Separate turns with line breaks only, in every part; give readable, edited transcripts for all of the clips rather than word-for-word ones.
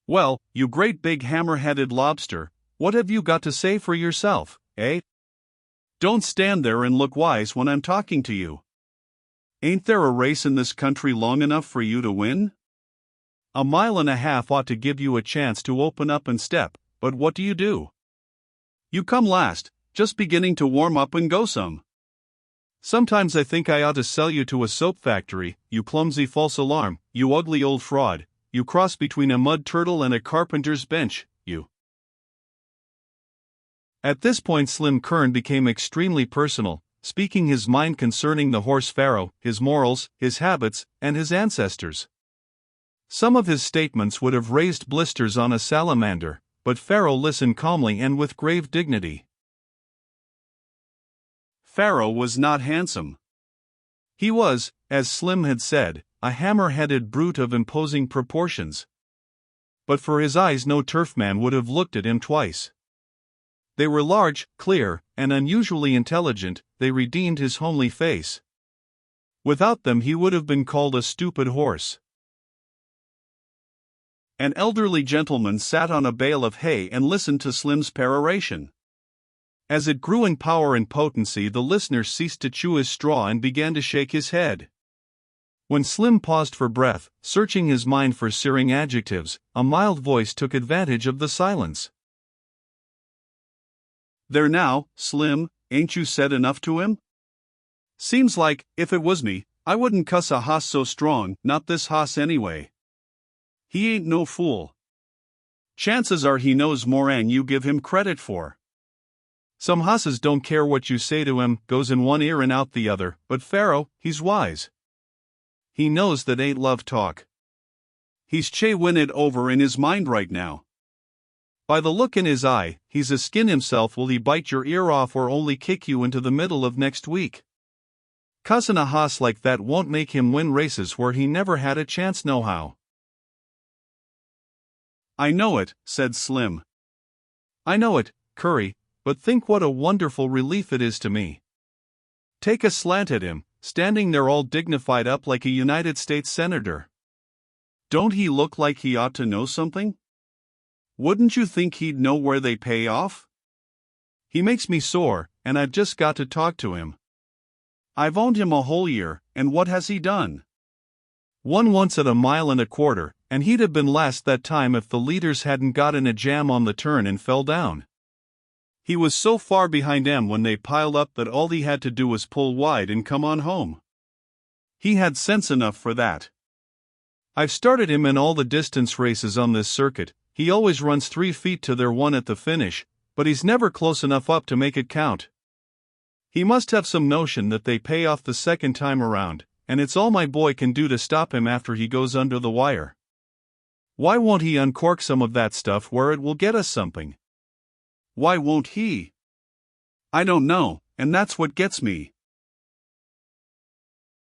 Well, you great big hammer-headed lobster, what have you got to say for yourself, eh? Don't stand there and look wise when I'm talking to you. Ain't there a race in this country long enough for you to win? A mile and a half ought to give you a chance to open up and step, but what do? You come last, just beginning to warm up and go some. Sometimes I think I ought to sell you to a soap factory, you clumsy false alarm, you ugly old fraud, you cross between a mud turtle and a carpenter's bench, you. At this point Slim Kern became extremely personal, speaking his mind concerning the horse Pharaoh, his morals, his habits, and his ancestors. Some of his statements would have raised blisters on a salamander, but Pharaoh listened calmly and with grave dignity. Pharaoh was not handsome. He was, as Slim had said, a hammer-headed brute of imposing proportions. But for his eyes no turfman would have looked at him twice. They were large, clear, and unusually intelligent, they redeemed his homely face. Without them he would have been called a stupid horse. An elderly gentleman sat on a bale of hay and listened to Slim's peroration. As it grew in power and potency, the listener ceased to chew his straw and began to shake his head. When Slim paused for breath, searching his mind for searing adjectives, a mild voice took advantage of the silence. There now, Slim, ain't you said enough to him? Seems like, if it was me, I wouldn't cuss a hoss so strong, not this hoss anyway. He ain't no fool. Chances are he knows more'n you give him credit for. Some hosses don't care what you say to him, goes in one ear and out the other, but Pharaoh, he's wise. He knows that ain't love talk. He's win it over in his mind right now. By the look in his eye, he's a skin himself. Will he bite your ear off or only kick you into the middle of next week? Cussin' a hoss like that won't make him win races where he never had a chance nohow. I know it, said Slim. I know it, Curry, but think what a wonderful relief it is to me. Take a slant at him, standing there all dignified up like a United States senator. Don't he look like he ought to know something? Wouldn't you think he'd know where they pay off? He makes me sore, and I've just got to talk to him. I've owned him a whole year, and what has he done? Won once at a mile and a quarter, and he'd have been last that time if the leaders hadn't got in a jam on the turn and fell down. He was so far behind them when they piled up that all he had to do was pull wide and come on home. He had sense enough for that. I've started him in all the distance races on this circuit. He always runs 3 feet to their 1 at the finish, but he's never close enough up to make it count. He must have some notion that they pay off the second time around, and it's all my boy can do to stop him after he goes under the wire. Why won't he uncork some of that stuff where it will get us something? Why won't he? I don't know, and that's what gets me.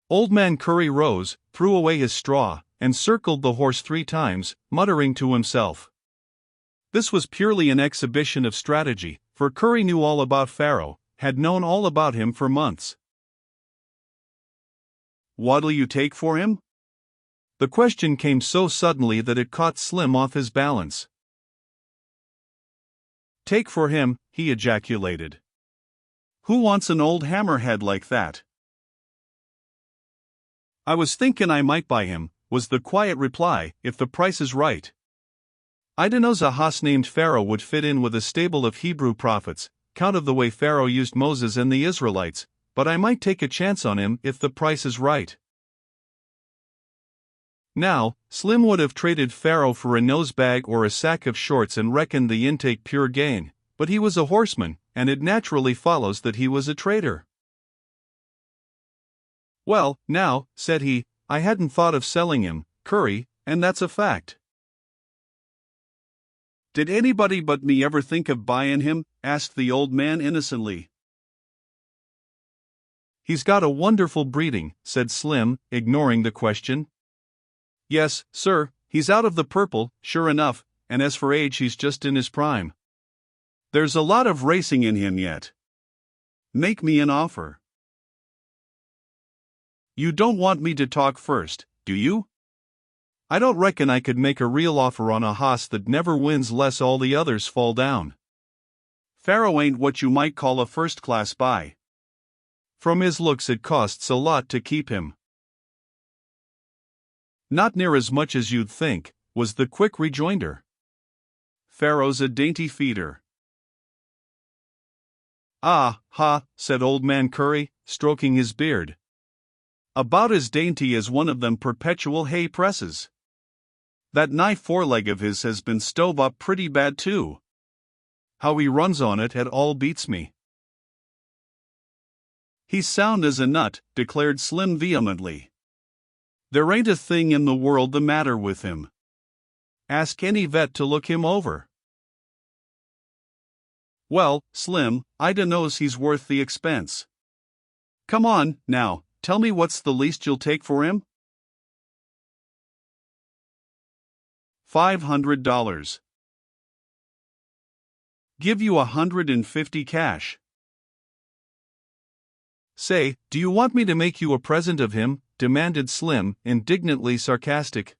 Old man Curry rose, threw away his straw, and circled the horse 3 times, muttering to himself. This was purely an exhibition of strategy, for Curry knew all about Pharaoh, had known all about him for months. What'll you take for him? The question came so suddenly that it caught Slim off his balance. Take for him, he ejaculated. Who wants an old hammerhead like that? I was thinkin' I might buy him, was the quiet reply, if the price is right. I dunno's a hoss named Pharaoh would fit in with a stable of Hebrew prophets, count of the way Pharaoh used Moses and the Israelites, but I might take a chance on him if the price is right. Now, Slim would have traded Pharaoh for a nosebag or a sack of shorts and reckoned the intake pure gain, but he was a horseman, and it naturally follows that he was a trader. Well, now, said he, I hadn't thought of selling him, Curry, and that's a fact. Did anybody but me ever think of buyin' him? Asked the old man innocently. He's got a wonderful breeding, said Slim, ignoring the question. Yes, sir, he's out of the purple, sure enough, and as for age he's just in his prime. There's a lot of racing in him yet. Make me an offer. You don't want me to talk first, do you? I don't reckon I could make a real offer on a hoss that never wins less all the others fall down. Pharaoh ain't what you might call a first-class buy. From his looks it costs a lot to keep him. Not near as much as you'd think, was the quick rejoinder. Pharaoh's a dainty feeder. Ah, ha, said Old Man Curry, stroking his beard. About as dainty as one of them perpetual hay presses. That nigh foreleg of his has been stove up pretty bad too. How he runs on it at all beats me. He's sound as a nut, declared Slim vehemently. There ain't a thing in the world the matter with him. Ask any vet to look him over. Well, Slim, I dunno's he's worth the expense. Come on, now, tell me what's the least you'll take for him? $500. Give you $150 cash. Say, do you want me to make you a present of him? Demanded Slim, indignantly sarcastic.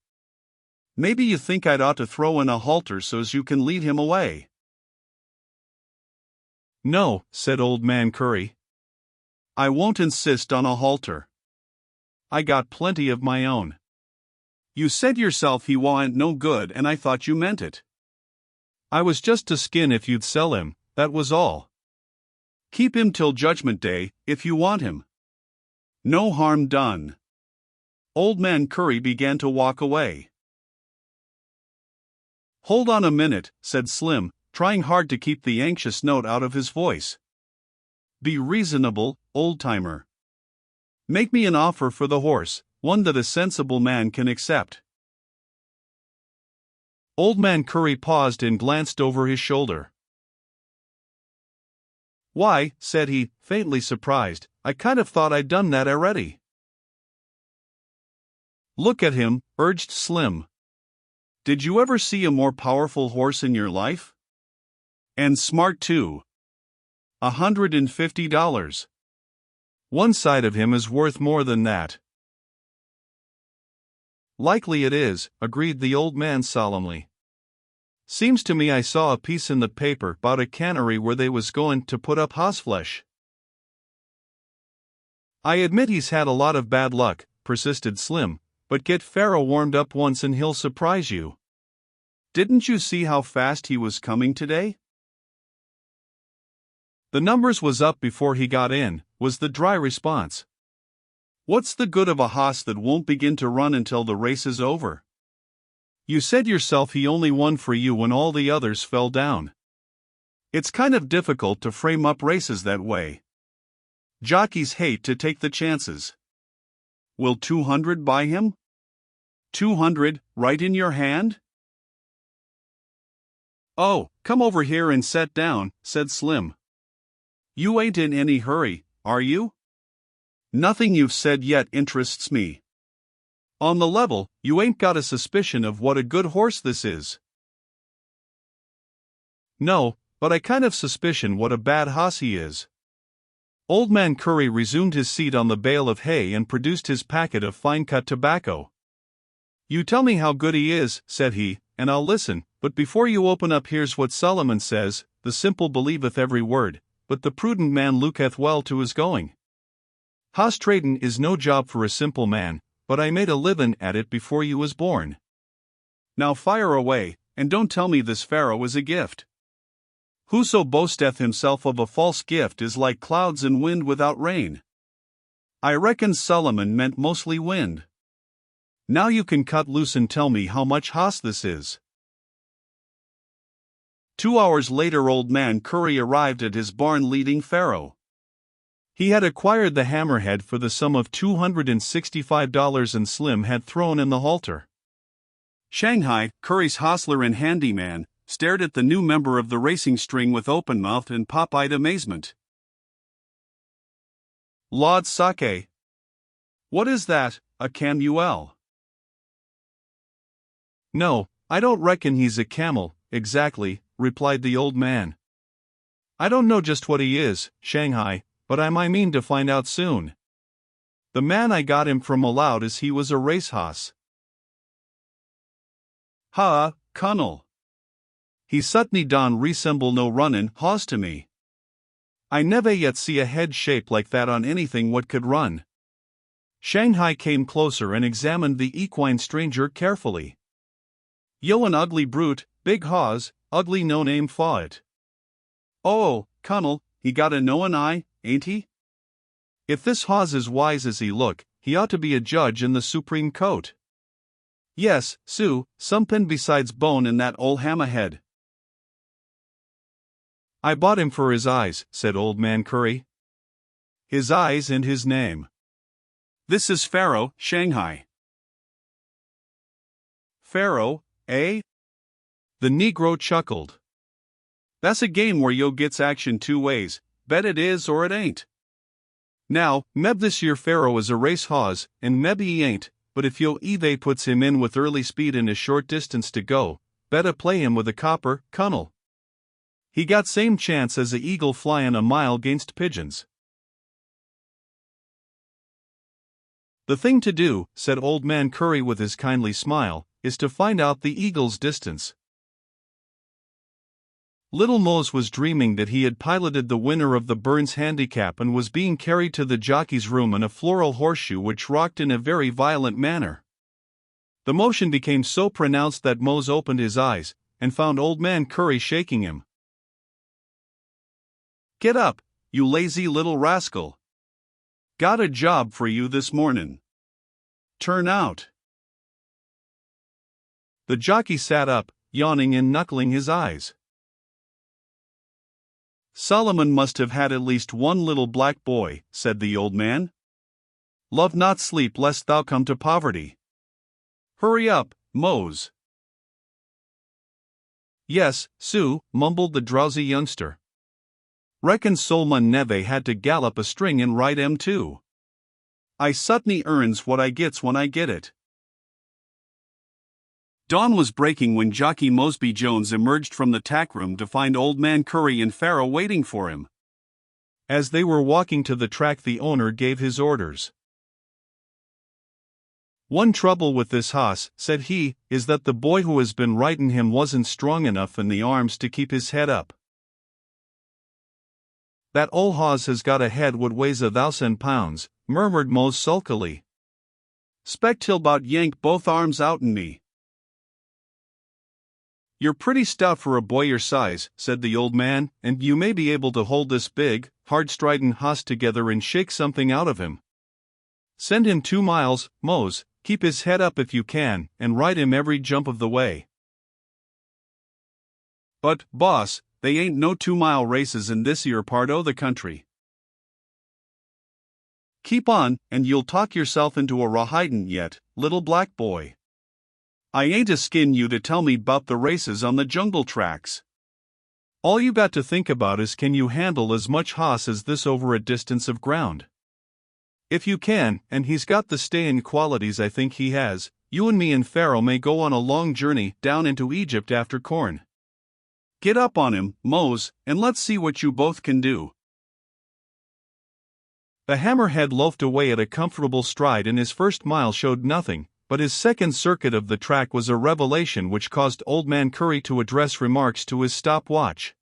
Maybe you think I'd ought to throw in a halter so's you can lead him away. No, said Old Man Curry. I won't insist on a halter. I got plenty of my own. You said yourself he wa'n't no good and I thought you meant it. I was just to skin if you'd sell him, that was all. Keep him till Judgment Day, if you want him. No harm done. Old Man Curry began to walk away. Hold on a minute, said Slim, trying hard to keep the anxious note out of his voice. Be reasonable, old-timer. Make me an offer for the horse, one that a sensible man can accept. Old Man Curry paused and glanced over his shoulder. Why, said he, faintly surprised, I kind of thought I'd done that already. Look at him, urged Slim. Did you ever see a more powerful horse in your life? And smart too. $150. One side of him is worth more than that. Likely it is, agreed the old man solemnly. Seems to me I saw a piece in the paper 'bout a cannery where they was going to put up hossflesh. I admit he's had a lot of bad luck, persisted Slim, but get Pharaoh warmed up once and he'll surprise you. Didn't you see how fast he was coming today? The numbers was up before he got in, was the dry response. What's the good of a hoss that won't begin to run until the race is over? You said yourself he only won for you when all the others fell down. It's kind of difficult to frame up races that way. Jockeys hate to take the chances. Will 200 buy him? 200, right in your hand? Oh, come over here and set down, said Slim. You ain't in any hurry, are you? Nothing you've said yet interests me. On the level, you ain't got a suspicion of what a good horse this is. No, but I kind of suspicion what a bad hoss he is. Old Man Curry resumed his seat on the bale of hay and produced his packet of fine-cut tobacco. You tell me how good he is, said he, and I'll listen, but before you open up here's what Solomon says, the simple believeth every word, but the prudent man looketh well to his going. Hoss tradin' is no job for a simple man, but I made a livin' at it before you was born. Now fire away, and don't tell me this Pharaoh is a gift. Whoso boasteth himself of a false gift is like clouds and wind without rain. I reckon Solomon meant mostly wind. Now you can cut loose and tell me how much hoss this is. 2 hours later Old Man Curry arrived at his barn leading Pharaoh. He had acquired the hammerhead for the sum of $265 and Slim had thrown in the halter. Shanghai, Curry's hostler and handyman, stared at the new member of the racing string with open-mouthed and pop-eyed amazement. Laud sake. What is that, a Camuel? No, I don't reckon he's a camel, exactly, replied the old man. I don't know just what he is, Shanghai, but I mean to find out soon. The man I got him from allowed as he was a race hoss. Ha, Colonel. He suddenly don resemble no runnin' hoss to me. I never yet see a head shape like that on anything what could run. Shanghai came closer and examined the equine stranger carefully. Yo, an ugly brute, big hoss, ugly no name for it. Oh, Colonel, he got a knowin' eye, ain't he? If this hoss is wise as he look, he ought to be a judge in the Supreme Court. Yes, Sue, somepin besides bone in that ol' hammerhead. I bought him for his eyes, said Old Man Curry. His eyes and his name. This is Pharaoh, Shanghai. Pharaoh, eh? The Negro chuckled. That's a game where yo gets action two ways, bet it is or it ain't. Now, meb this year Pharaoh is a race hoss, and mebbe he ain't, but if yo either puts him in with early speed and a short distance to go, betta play him with a copper, Colonel. He got same chance as a eagle flyin' a mile 'gainst pigeons. The thing to do, said Old Man Curry with his kindly smile, is to find out the eagle's distance. Little Mose was dreaming that he had piloted the winner of the Burns handicap and was being carried to the jockey's room in a floral horseshoe which rocked in a very violent manner. The motion became so pronounced that Mose opened his eyes, and found Old Man Curry shaking him. Get up, you lazy little rascal. Got a job for you this mornin'. Turn out. The jockey sat up, yawning and knuckling his eyes. Solomon must have had at least one little black boy, said the old man. Love not sleep lest thou come to poverty. Hurry up, Mose. Yes, Sue, mumbled the drowsy youngster. Reckon Solomon neve had to gallop a string and ride 'em too. I sutney earns what I gets when I get it. Dawn was breaking when Jockey Mosby Jones emerged from the tack room to find Old Man Curry and Pharaoh waiting for him. As they were walking to the track, the owner gave his orders. One trouble with this hoss, said he, is that the boy who has been riding him wasn't strong enough in the arms to keep his head up. That ol' hoss has got a head what weighs 1,000 pounds, murmured Mose sulkily. Spect he'll 'bout yank both arms out'n me. You're pretty stout for a boy your size, said the old man, and you may be able to hold this big, hard-striding hoss together and shake something out of him. Send him 2 miles, Mose, keep his head up if you can, and ride him every jump of the way. But, boss, they ain't no 2-mile races in this 'ere part o' the country. Keep on, and you'll talk yourself into a rawhidin' yet, little black boy. I ain't a skin you to tell me 'bout the races on the jungle tracks. All you got to think about is can you handle as much hoss as this over a distance of ground. If you can, and he's got the stayin' qualities I think he has, you and me and Pharaoh may go on a long journey down into Egypt after corn. Get up on him, Mose, and let's see what you both can do. The hammerhead loafed away at a comfortable stride and his first mile showed nothing, but his second circuit of the track was a revelation which caused Old Man Curry to address remarks to his stopwatch.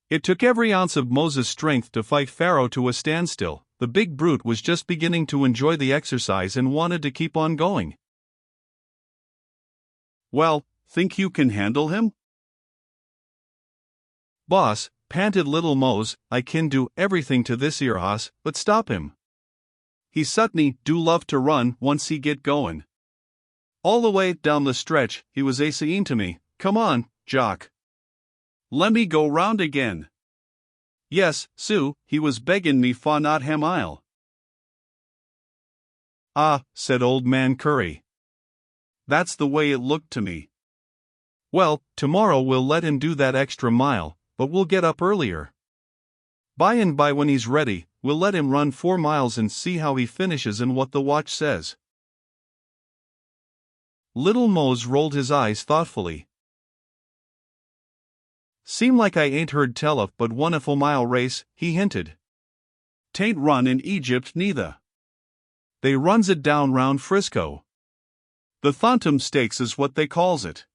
It took every ounce of Moses' strength to fight Pharaoh to a standstill. The big brute was just beginning to enjoy the exercise and wanted to keep on going. Well, think you can handle him? Boss, panted little Mose, I can do everything to this 'ere hoss, but stop him. He sutney do love to run once he get goin'. All the way down the stretch, he was a-sayin' to me, come on, Jock. Lemme go round again. Yes, Sue, he was beggin' me fa not ham I'll. Ah, said Old Man Curry. That's the way it looked to me. Well, tomorrow we'll let him do that extra mile, but we'll get up earlier. By and by when he's ready, we'll let him run 4 miles and see how he finishes and what the watch says. Little Mose rolled his eyes thoughtfully. Seem like I ain't heard tell of but one 1 mile race, he hinted. Tain't run in Egypt neither. They runs it down round Frisco. The Thontum Stakes is what they calls it.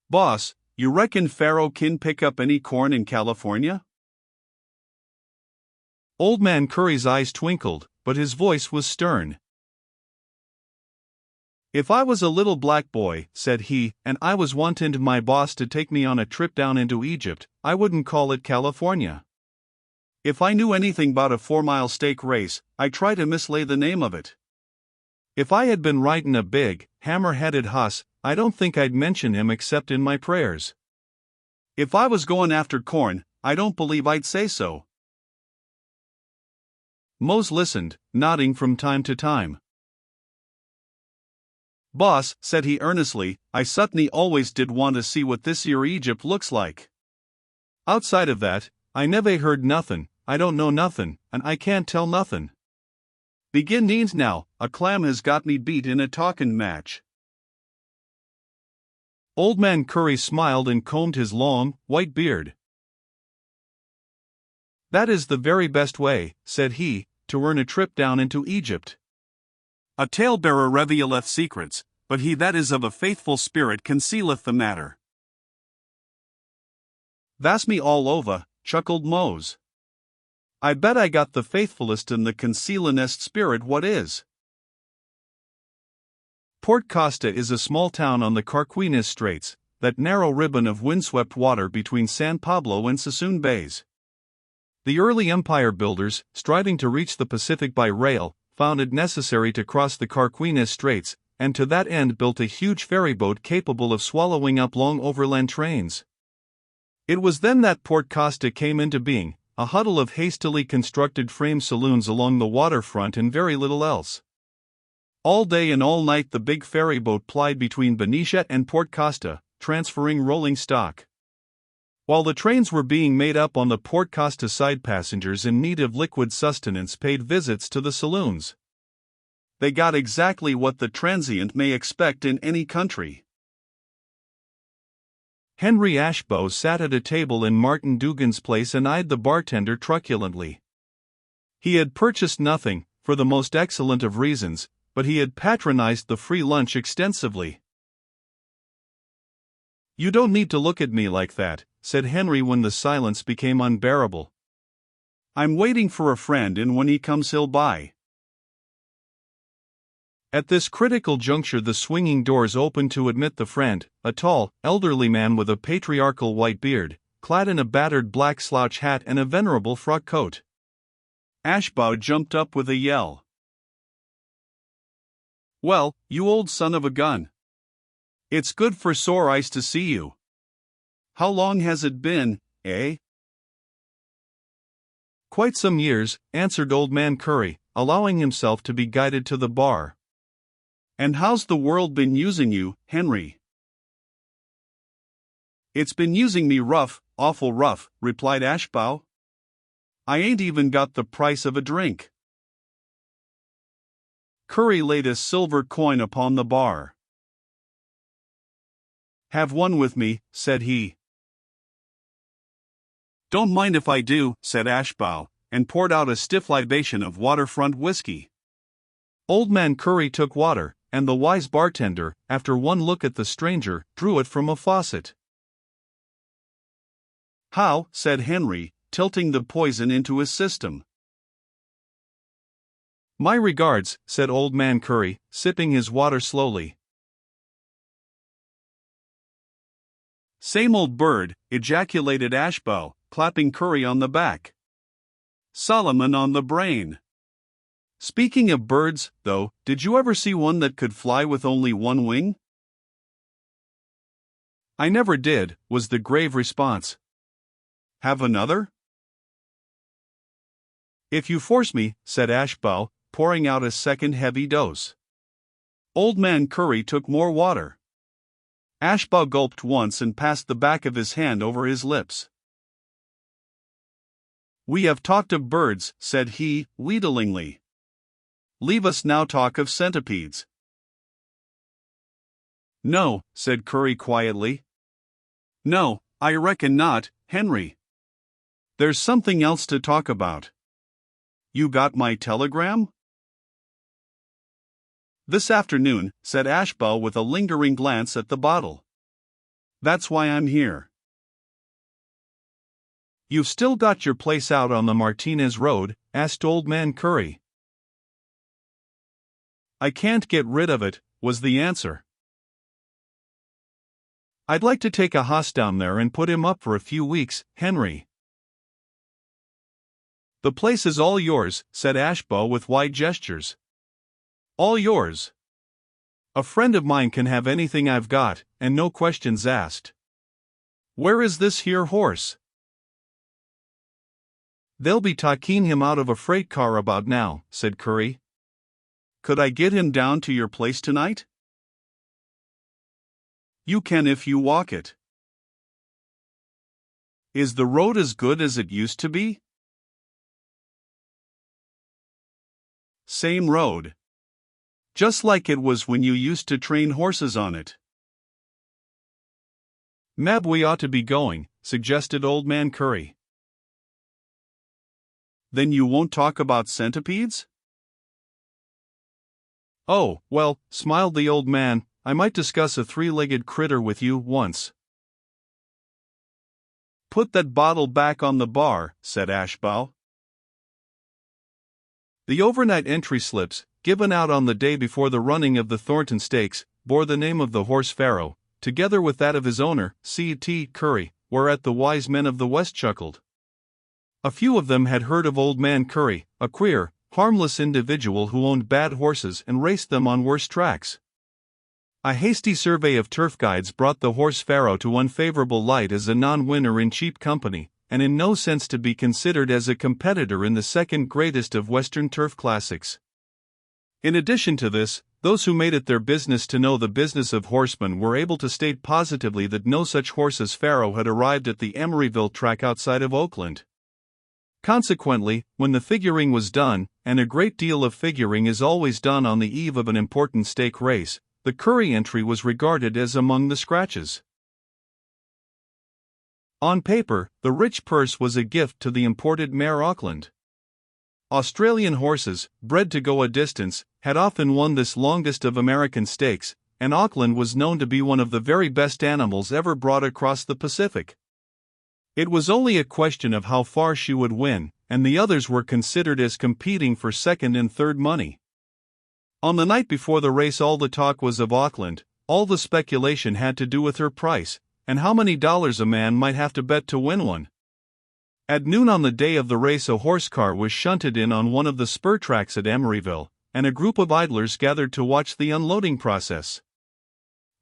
Boss, you reckon Pharaoh can pick up any corn in California? Old Man Curry's eyes twinkled, but his voice was stern. If I was a little black boy, said he, and I was wanting my boss to take me on a trip down into Egypt, I wouldn't call it California. If I knew anything about a 4-mile stake race, I'd try to mislay the name of it. If I had been riding a big, hammer-headed hoss, I don't think I'd mention him except in my prayers. If I was going after corn, I don't believe I'd say so. Mose listened, nodding from time to time. Boss, said he earnestly, I sutney always did want to see what this here Egypt looks like. Outside of that, I never heard nothin', I don't know nothin', and I can't tell nothin'. Beginnings now, a clam has got me beat in a talkin' match. Old Man Curry smiled and combed his long, white beard. That is the very best way, said he, to earn a trip down into Egypt. A talebearer revealeth secrets, but he that is of a faithful spirit concealeth the matter. That's me all over, chuckled Mose. I bet I got the faithfulest and the concealinest spirit what is. Port Costa is a small town on the Carquinez Straits, that narrow ribbon of windswept water between San Pablo and Sassoon Bays. The early empire builders, striving to reach the Pacific by rail, found it necessary to cross the Carquinez Straits, and to that end built a huge ferryboat capable of swallowing up long overland trains. It was then that Port Costa came into being, a huddle of hastily constructed frame saloons along the waterfront and very little else. All day and all night the big ferryboat plied between Benicia and Port Costa, transferring rolling stock. While the trains were being made up on the Port Costa side, passengers in need of liquid sustenance paid visits to the saloons. They got exactly what the transient may expect in any country. Henry Ashbow sat at a table in Martin Dugan's place and eyed the bartender truculently. He had purchased nothing, for the most excellent of reasons, but he had patronized the free lunch extensively. You don't need to look at me like that, said Henry when the silence became unbearable. I'm waiting for a friend, and when he comes he'll buy. At this critical juncture the swinging doors opened to admit the friend, a tall, elderly man with a patriarchal white beard, clad in a battered black slouch hat and a venerable frock coat. Ashbow jumped up with a yell. Well, you old son of a gun. It's good for sore eyes to see you. How long has it been, eh? Quite some years, answered Old Man Curry, allowing himself to be guided to the bar. And how's the world been using you, Henry? It's been using me rough, awful rough, replied Ashbow. I ain't even got the price of a drink. Curry laid a silver coin upon the bar. Have one with me, said he. Don't mind if I do, said Ashbow, and poured out a stiff libation of waterfront whiskey. Old Man Curry took water, and the wise bartender, after one look at the stranger, drew it from a faucet. How, said Henry, tilting the poison into his system. My regards, said Old Man Curry, sipping his water slowly. Same old bird, ejaculated Ashbow, clapping Curry on the back. Solomon on the brain. Speaking of birds, though, did you ever see one that could fly with only one wing? I never did, was the grave response. Have another? If you force me, said Ashbow, pouring out a second heavy dose. Old Man Curry took more water. Ashbow gulped once and passed the back of his hand over his lips. We have talked of birds, said he, wheedlingly. Leave us now talk of centipedes. No, said Curry quietly. No, I reckon not, Henry. There's something else to talk about. You got my telegram? This afternoon, said Ashbow with a lingering glance at the bottle. That's why I'm here. You've still got your place out on the Martinez Road? Asked Old Man Curry. I can't get rid of it, was the answer. I'd like to take a hoss down there and put him up for a few weeks, Henry. The place is all yours, said Ashbow with wide gestures. All yours. A friend of mine can have anything I've got, and no questions asked. Where is this here horse? They'll be taking him out of a freight car about now, said Curry. Could I get him down to your place tonight? You can if you walk it. Is the road as good as it used to be? Same road. Just like it was when you used to train horses on it. Mab, we ought to be going, suggested Old Man Curry. Then you won't talk about centipedes? Oh, well, smiled the old man, I might discuss a three-legged critter with you once. Put that bottle back on the bar, said Ashbow. The overnight entry slips, given out on the day before the running of the Thornton Stakes, bore the name of the horse Pharaoh, together with that of his owner, C.T. Curry, whereat the wise men of the West chuckled. A few of them had heard of Old Man Curry, a queer, harmless individual who owned bad horses and raced them on worse tracks. A hasty survey of turf guides brought the horse Pharaoh to unfavorable light as a non-winner in cheap company, and in no sense to be considered as a competitor in the second greatest of Western turf classics. In addition to this, those who made it their business to know the business of horsemen were able to state positively that no such horse as Pharaoh had arrived at the Emeryville track outside of Oakland. Consequently, when the figuring was done, and a great deal of figuring is always done on the eve of an important stake race, the Curry entry was regarded as among the scratches. On paper, the rich purse was a gift to the imported mare Auckland. Australian horses, bred to go a distance, had often won this longest of American stakes, and Auckland was known to be one of the very best animals ever brought across the Pacific. It was only a question of how far she would win, and the others were considered as competing for second and third money. On the night before the race all the talk was of Auckland, all the speculation had to do with her price, and how many dollars a man might have to bet to win one. At noon on the day of the race a horse car was shunted in on one of the spur tracks at Emeryville, and a group of idlers gathered to watch the unloading process.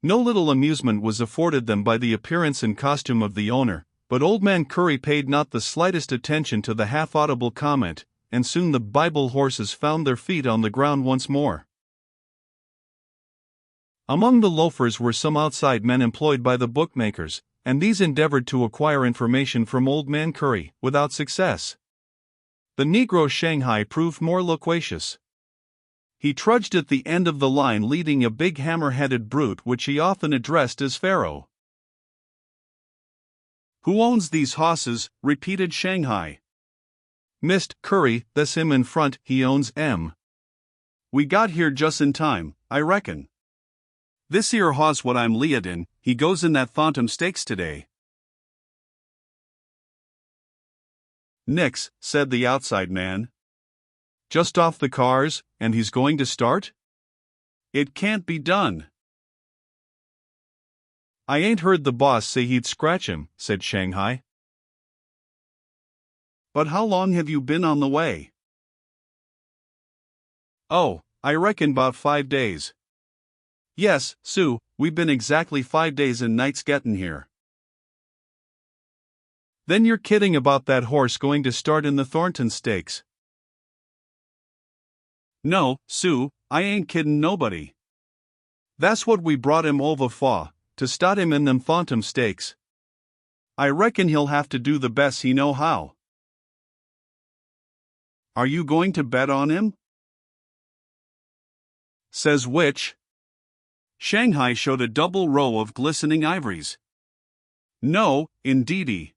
No little amusement was afforded them by the appearance and costume of the owner, but Old Man Curry paid not the slightest attention to the half-audible comment, and soon the Bible horses found their feet on the ground once more. Among the loafers were some outside men employed by the bookmakers, and these endeavored to acquire information from Old Man Curry, without success. The Negro Shanghai proved more loquacious. He trudged at the end of the line leading a big hammer-headed brute which he often addressed as Pharaoh. Who owns these hosses? Repeated Shanghai. Mist Curry, that's him in front, he owns 'em. We got here just in time, I reckon. This here hoss what I'm leadin', he goes in that Phantom Stakes today. Nix, said the outside man. Just off the cars, and he's going to start? It can't be done. I ain't heard the boss say he'd scratch him, said Shanghai. But how long have you been on the way? Oh, I reckon 'bout 5 days. Yes, Sue, we've been exactly 5 days and nights gettin' here. Then you're kidding about that horse going to start in the Thornton Stakes. No, Sue, I ain't kiddin' nobody. That's what we brought him over for, to start him in them Phantom Stakes. I reckon he'll have to do the best he know how. Are you going to bet on him? Says which? Shanghai showed a double row of glistening ivories. No, indeedy.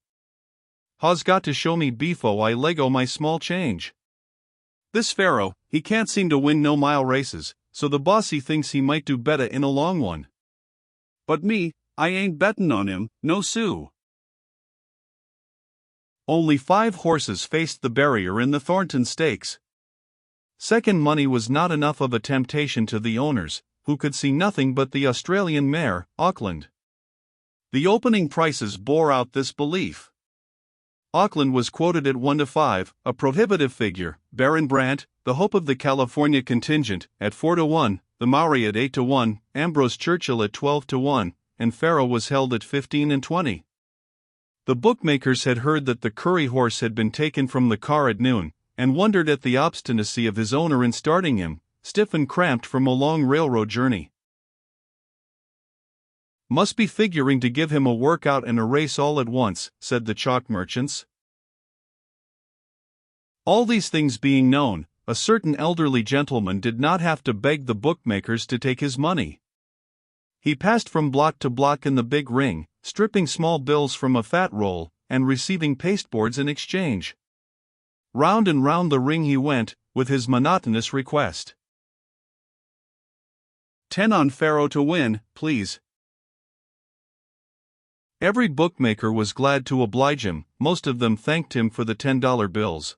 Ha's got to show me befo I lego my small change. This Pharaoh, he can't seem to win no mile races, so the bossy thinks he might do better in a long one. But me, I ain't bettin' on him, no sue. Only 5 horses faced the barrier in the Thornton Stakes. Second money was not enough of a temptation to the owners, who could see nothing but the Australian mare, Auckland. The opening prices bore out this belief. Auckland was quoted at 1 to 5, a prohibitive figure, Baron Brandt, the hope of the California contingent, at 4 to 1, the Maori at 8 to 1, Ambrose Churchill at 12 to 1, and Pharaoh was held at 15 and 20. The bookmakers had heard that the Curry horse had been taken from the car at noon, and wondered at the obstinacy of his owner in starting him, stiff and cramped from a long railroad journey. Must be figuring to give him a workout and a race all at once, said the chalk merchants. All these things being known, a certain elderly gentleman did not have to beg the bookmakers to take his money. He passed from block to block in the big ring, stripping small bills from a fat roll, and receiving pasteboards in exchange. Round and round the ring he went, with his monotonous request. 10 on Pharaoh to win, please. Every bookmaker was glad to oblige him, most of them thanked him for the $10 bills.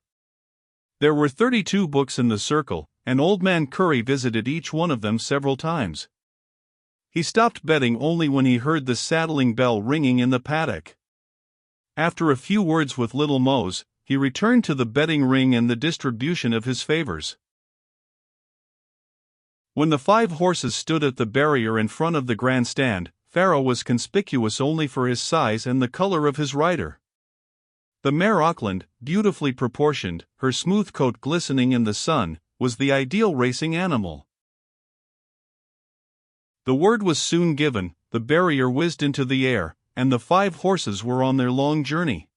There were 32 books in the circle, and Old Man Curry visited each one of them several times. He stopped betting only when he heard the saddling bell ringing in the paddock. After a few words with Little Mose, he returned to the betting ring and the distribution of his favors. When the 5 horses stood at the barrier in front of the grandstand, Pharaoh was conspicuous only for his size and the color of his rider. The mare Auckland, beautifully proportioned, her smooth coat glistening in the sun, was the ideal racing animal. The word was soon given, the barrier whizzed into the air, and the 5 horses were on their long journey.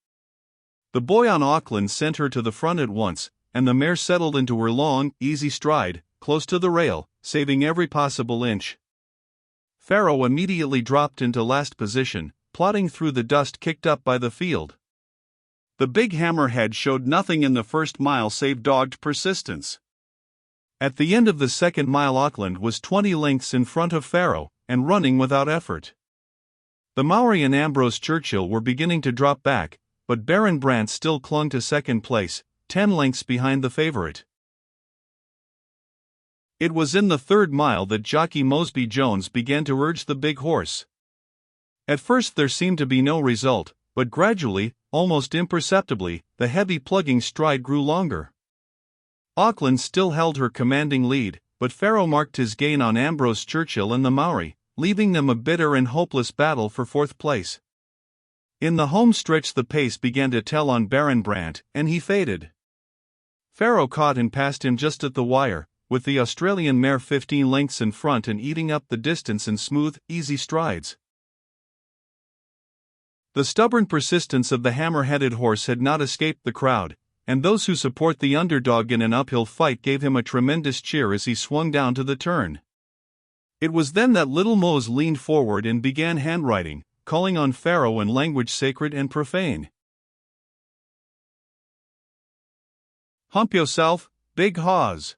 The boy on Auckland sent her to the front at once, and the mare settled into her long, easy stride, close to the rail, saving every possible inch. Pharaoh immediately dropped into last position, plodding through the dust kicked up by the field. The big hammerhead showed nothing in the first mile save dogged persistence. At the end of the second mile Auckland was 20 lengths in front of Pharaoh, and running without effort. The Maori and Ambrose Churchill were beginning to drop back, but Baron Brandt still clung to second place, 10 lengths behind the favorite. It was in the third mile that jockey Mosby Jones began to urge the big horse. At first there seemed to be no result, but gradually, almost imperceptibly, the heavy plugging stride grew longer. Auckland still held her commanding lead, but Pharaoh marked his gain on Ambrose Churchill and the Maori, leaving them a bitter and hopeless battle for fourth place. In the home stretch the pace began to tell on Baron Brandt, and he faded. Pharaoh caught and passed him just at the wire, with the Australian mare 15 lengths in front and eating up the distance in smooth, easy strides. The stubborn persistence of the hammer-headed horse had not escaped the crowd, and those who support the underdog in an uphill fight gave him a tremendous cheer as he swung down to the turn. It was then that Little Mose leaned forward and began handwriting, calling on Pharaoh in language sacred and profane. Hump yourself, big haws.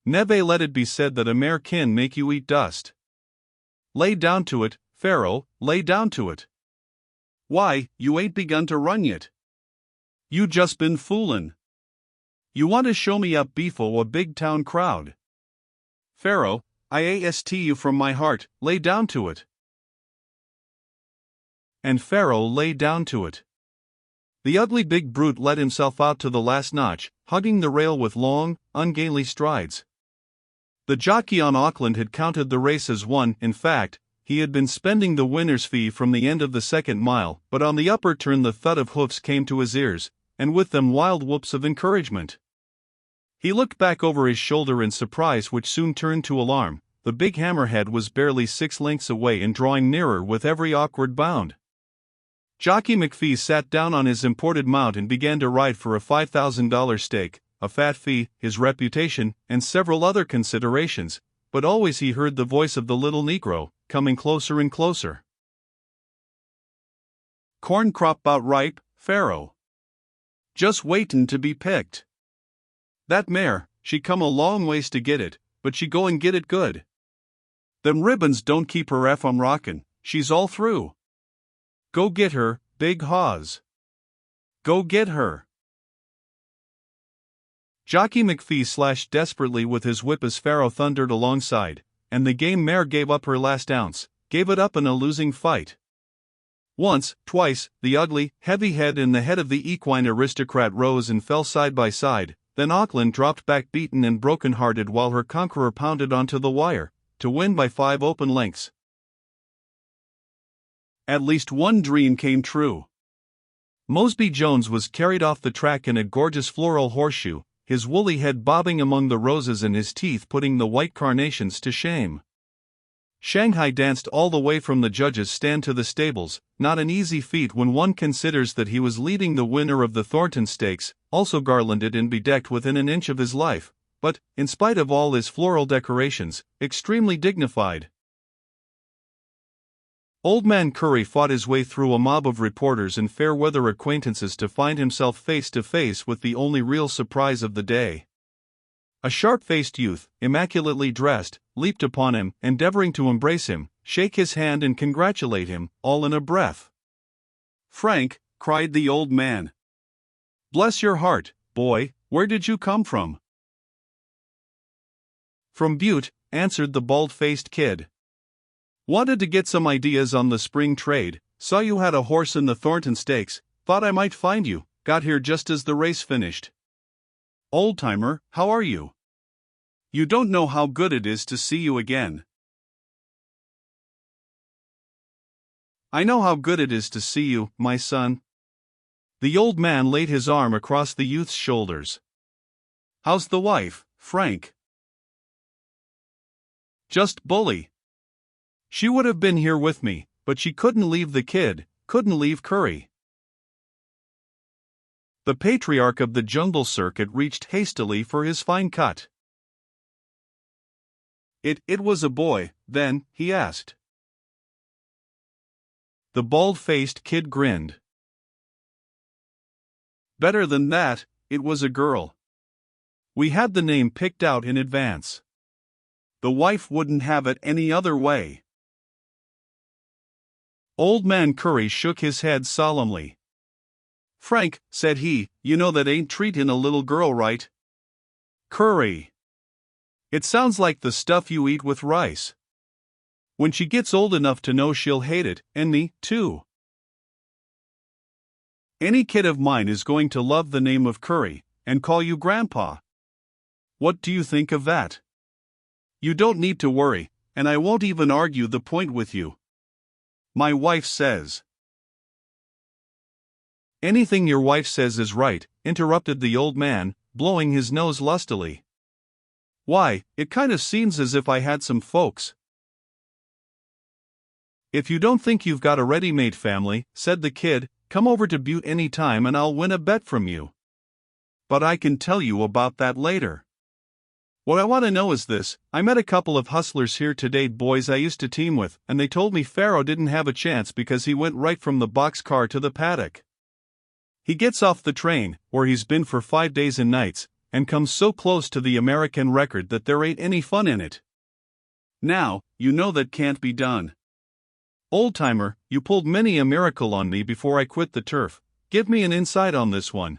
Neve let it be said that a mare kin make you eat dust. Lay down to it, Pharaoh, lay down to it. Why, you ain't begun to run yet. You just been foolin'. You want to show me up befo a big town crowd. Pharaoh, I ask you from my heart, lay down to it. And Pharaoh lay down to it. The ugly big brute let himself out to the last notch, hugging the rail with long, ungainly strides. The jockey on Auckland had counted the race as won. In fact, he had been spending the winner's fee from the end of the second mile, but on the upper turn the thud of hoofs came to his ears, and with them wild whoops of encouragement. He looked back over his shoulder in surprise, which soon turned to alarm. The big hammerhead was barely 6 lengths away and drawing nearer with every awkward bound. Jockey McPhee sat down on his imported mount and began to ride for a $5,000 stake, a fat fee, his reputation, and several other considerations, but always he heard the voice of the little Negro, coming closer and closer. Corn crop 'bout ripe, Pharaoh. Just waitin' to be picked. That mare, she come a long ways to get it, but she go and get it good. Them ribbons don't keep her from rockin', she's all through. Go get her, Big Hawes. Go get her. Jockey McPhee slashed desperately with his whip as Pharaoh thundered alongside, and the game mare gave up her last ounce, gave it up in a losing fight. Once, twice, the ugly, heavy head and the head of the equine aristocrat rose and fell side by side, then Auckland dropped back beaten and broken-hearted while her conqueror pounded onto the wire, to win by 5 open lengths. At least one dream came true. Mosby Jones was carried off the track in a gorgeous floral horseshoe, his woolly head bobbing among the roses and his teeth putting the white carnations to shame. Shanghai danced all the way from the judges' stand to the stables, not an easy feat when one considers that he was leading the winner of the Thornton Stakes, also garlanded and bedecked within an inch of his life, but, in spite of all his floral decorations, extremely dignified. Old Man Curry fought his way through a mob of reporters and fair-weather acquaintances to find himself face to face with the only real surprise of the day. A sharp-faced youth, immaculately dressed, leaped upon him, endeavoring to embrace him, shake his hand and congratulate him, all in a breath. "Frank," cried the old man. "Bless your heart, boy, where did you come from?" "From Butte," answered the bald-faced kid. "Wanted to get some ideas on the spring trade, saw you had a horse in the Thornton Stakes, thought I might find you, got here just as the race finished. Old-timer, how are you? You don't know how good it is to see you again." "I know how good it is to see you, my son." The old man laid his arm across the youth's shoulders. "How's the wife, Frank?" "Just bully. She would have been here with me, but she couldn't leave the kid, couldn't leave Curry." The patriarch of the jungle circuit reached hastily for his fine cut. It was a boy, then?" he asked. The bald-faced kid grinned. "Better than that, it was a girl. We had the name picked out in advance. The wife wouldn't have it any other way." Old Man Curry shook his head solemnly. "Frank," said he, "you know that ain't treatin' a little girl right." "Curry. It sounds like the stuff you eat with rice. When she gets old enough to know she'll hate it, and me, too. Any kid of mine is going to love the name of Curry, and call you Grandpa. What do you think of that? You don't need to worry, and I won't even argue the point with you. My wife says." "Anything your wife says is right," interrupted the old man, blowing his nose lustily. "Why, it kind of seems as if I had some folks." "If you don't think you've got a ready-made family," said the kid, "come over to Butte any time and I'll win a bet from you. But I can tell you about that later. What I want to know is this: I met a couple of hustlers here today, boys I used to team with, and they told me Pharaoh didn't have a chance because he went right from the boxcar to the paddock. He gets off the train, where he's been for 5 days and nights, and comes so close to the American record that there ain't any fun in it. Now, you know that can't be done. Old-timer, you pulled many a miracle on me before I quit the turf. Give me an insight on this one."